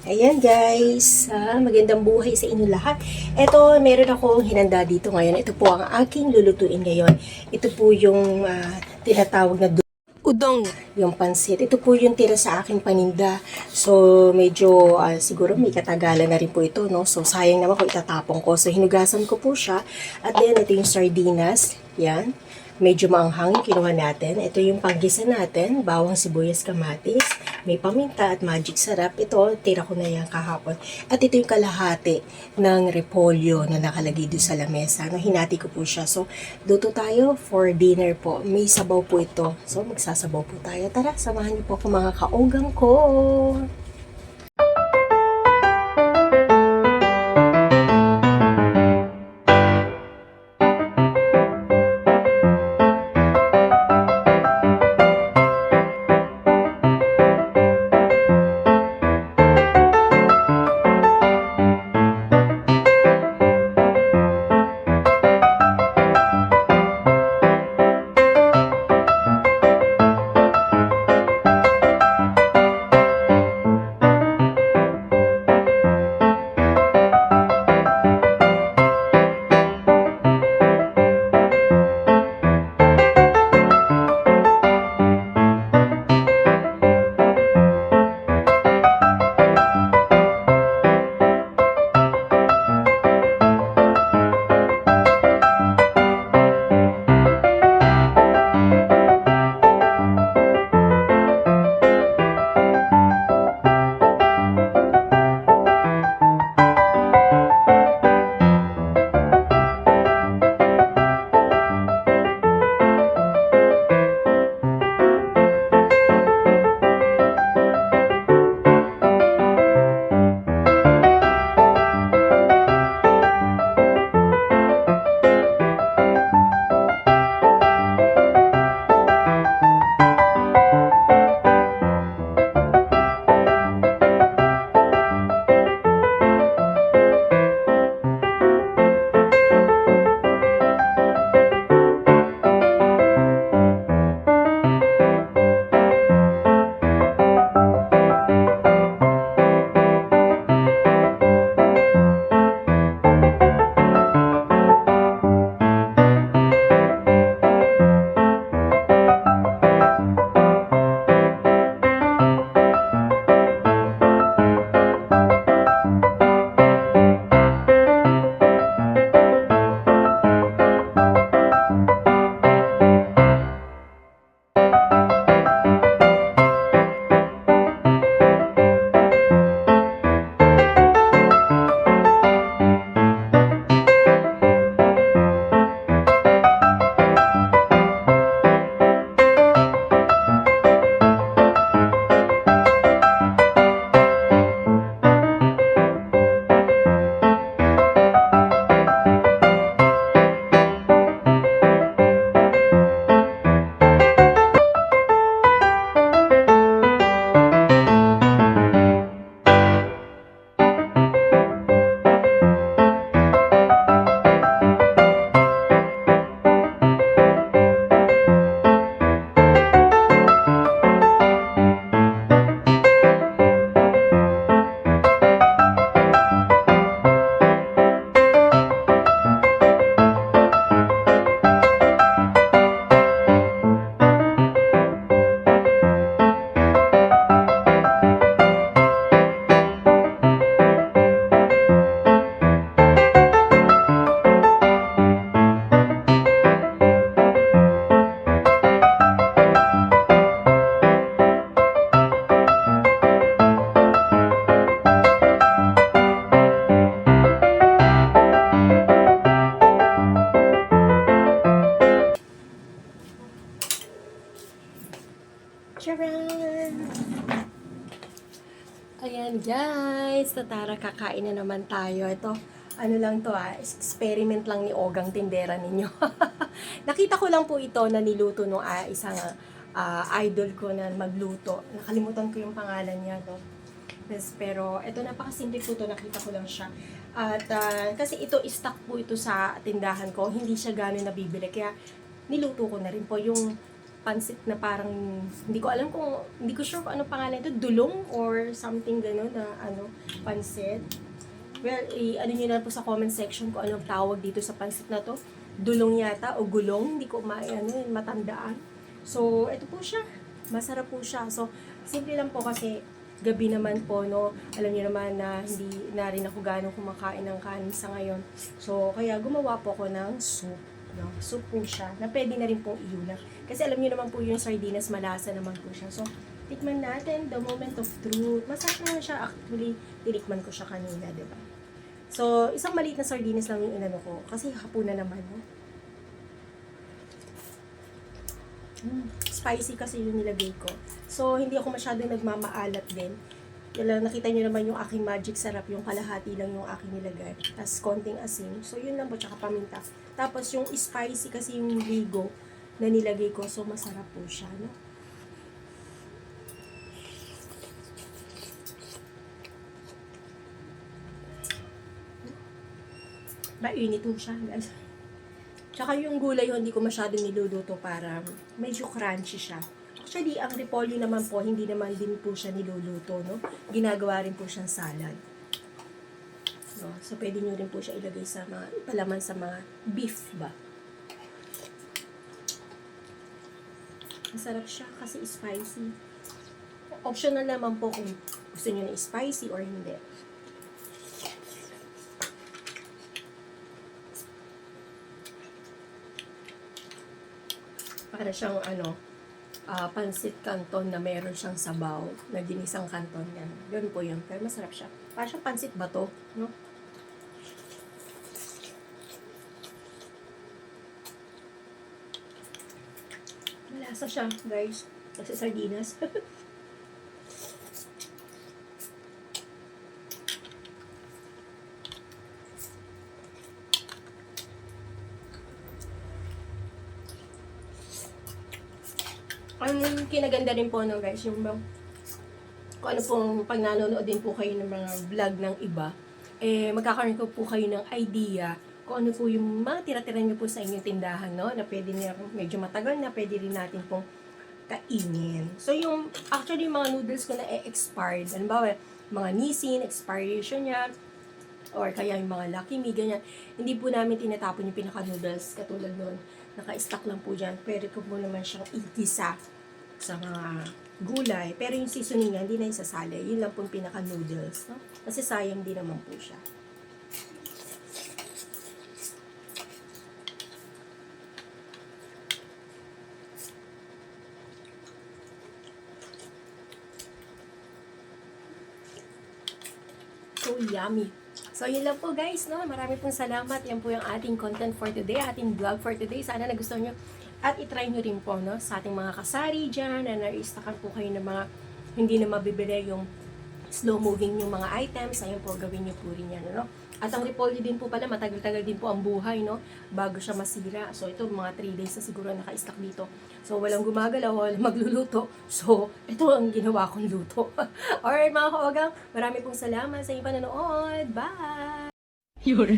Ayan guys, magandang buhay sa inyo lahat. Ito, meron akong hinanda dito ngayon. Ito po ang aking lulutuin ngayon. Ito po yung tinatawag na udong, yung pansit. Ito po yung tira sa aking paninda. So, medyo siguro may katagalan na rin po ito, no? So, sayang naman kung itatapon ko. So, hinugasan ko po siya. At then, ito yung sardinas. Yan. Medyo maanghang yung kinuha natin. Ito yung panggisa natin. Bawang, sibuyas, kamatis. May paminta at magic sarap. Ito, tira ko na yan kahapon. At ito yung kalahati ng repolyo na nakalagay doon sa lamesa. No, hinati ko po siya. So, luto tayo for dinner po. May sabaw po ito. So, magsasabaw po tayo. Tara, samahan niyo po ako mga kaugang ko. Charan! Ayan guys, tatara kakain na naman tayo. Ito, ano lang to experiment lang ni Ogang tindera ninyo. Nakita ko lang po ito na niluto nung isang idol ko na magluto. Nakalimutan ko yung pangalan niya to. Yes, pero ito napakasimple po to, nakita ko lang siya. At kasi ito, stock po ito sa tindahan ko, hindi siya gano'y nabibili. Kaya niluto ko na rin po yung pansit na parang, hindi ko sure kung ano pangalan ito, dulong or something gano'n na pansit. Well, ano nyo na po sa comment section kung anong tawag dito sa pansit na to. Dulong yata o gulong, hindi ko matandaan. So, ito po siya. Masarap po siya. So, simple lang po kasi gabi naman po, no. Alam niyo naman na hindi na rin ako ganong kumakain ng kanin sa ngayon. So, kaya gumawa po ako ng soup. No? Soup po siya, na pwede na rin pong iulap. Kasi alam niyo naman po yung sardinas, malasa naman po siya. So, tikman natin, the moment of truth. Masarap naman siya. Actually, tinikman ko siya kanina, diba? So, isang maliit na sardinas lang yung inano ko. Kasi hapunan naman, no? Spicy kasi yung nilagay ko. So, hindi ako masyadong nagmamaalat din. Nakita nyo naman yung aking magic sarap, yung kalahati lang yung aking nilagay. Tapos, konting asin. So, yun lang po, tsaka paminta. Tapos, yung spicy kasi yung ligo na nilagay ko. So, masarap po siya, no? Mainit po siya, guys. Tsaka yung gulay hindi ko masyadong niluluto para medyo crunchy siya. Actually, ang repolyo naman po, hindi naman din po siya niluluto, no? Ginagawa rin po siyang salad. No? So, pwede nyo rin po siya ilagay sa mga, palaman sa mga beef ba? Masarap siya kasi spicy. Optional naman po kung gusto nyo na spicy or hindi. Para siyang pansit canton na meron siyang sabaw na ginisang canton yan. Yun po yun. Pero masarap siya. Para siyang pansit bato, no? Malasa siya, guys. Kasi sardinas. Ang kinaganda rin po, no, guys, yung kung ano pong pag nanonood din po kayo ng mga vlog ng iba, magkakaroon po kayo ng idea kung ano po yung mga tira-tira nyo po sa inyong tindahan, no, na pwede niya medyo matagal na, pwede rin natin pong kainin. So, actually, yung mga noodles ko na expired, ano ba, mga Nissin, expiration niya, or kaya yung mga Lucky Me, ganyan, hindi po namin tinatapon yung pinaka-noodles, katulad nun, naka-stock lang po dyan, pwede ko po naman siyang igisa sa mga gulay, pero yung seasoning niya, hindi na isasali, yun lang po yung pinaka-noodles, no? Kasi sayang din naman po siya. So yummy. So, yun lang po guys, no? Marami pong salamat. Yan po yung ating content for today, ating vlog for today. Sana nagustuhan nyo at itry nyo rin po, no? Sa ating mga kasari dyan, na naistakan po kayo ng mga hindi na mabibili yung slow-moving yung mga items. Ayun po, gawin nyo po rin yan, no? At ang repolyo din po pala, matagal-tagal din po ang buhay, no? Bago siya masira. So, ito, mga 3 days na siguro naka-stock dito. So, walang gumagalaw, walang magluluto. So, ito ang ginawa kong luto. Alright, mga kawagang, marami pong salamat sa inyong panonood. Bye! Yun.